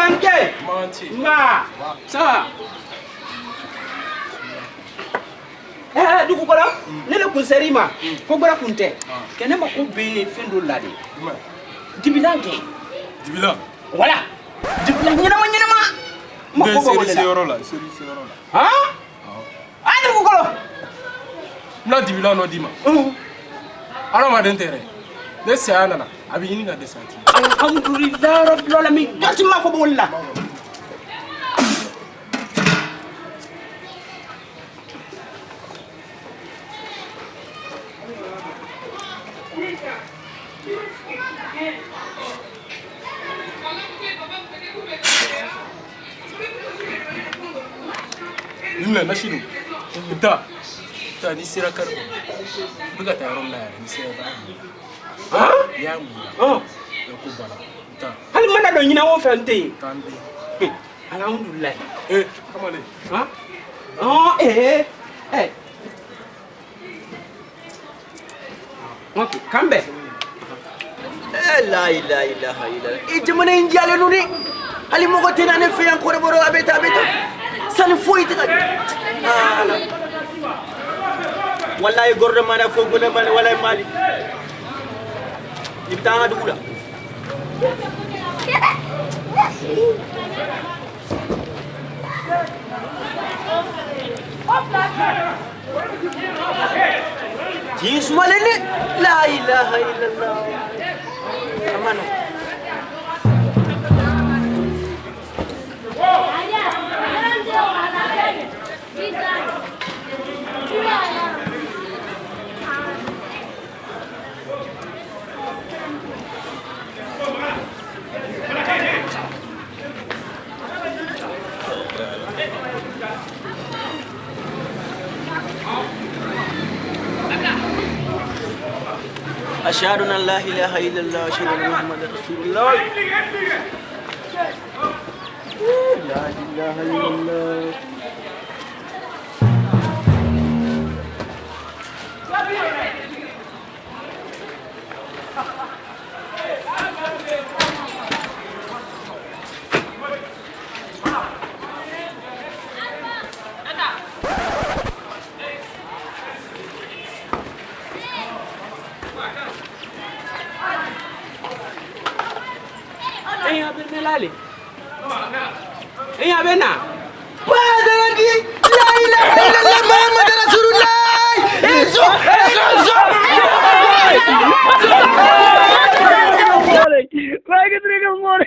Manke. Ma. Ça va? Du coup, voilà. Ne le conseille pas. Faut que vous comptez. Que ne m'a pas oublié fin de l'année. Dibilan. Dibilan. Voilà. Dibilan. Ni nama. C'est Yorola. Hein? Ah, du coup, voilà. Na dibilan no dima. Alors ma d'intérêt. Ne c'est anana. Abi yini ga desati. Alhamdulillah rabbil alamin. Gati ma ko bolla. Nuna na shiru. Ta ni sira kar. Buga ta yaron na yare ni sira ba. Ha? Ya mu. Ya ko bala. Ta. Hal mana do nyina wo fente. Tande. Alhamdulillah. Kamale. Ha? Oh, Okay, come back. La ilaha illallah. Ijmana injale nuni. Ali mo ko tinane fi encore boro abeta. Sani foi tika. Wallahi gordo mana fo gona mana wallahi mali. Ibtanga dugula. Jismalene la ilaha illallah. Amano. أشهد أن لا إله إلا الله وأشهد أن محمدا رسول الله. لا إله إلا الله. Melali. Abena. Padre, la ilaha illallah Muhammad Rasulullah. Eso. Vai que triga, amor.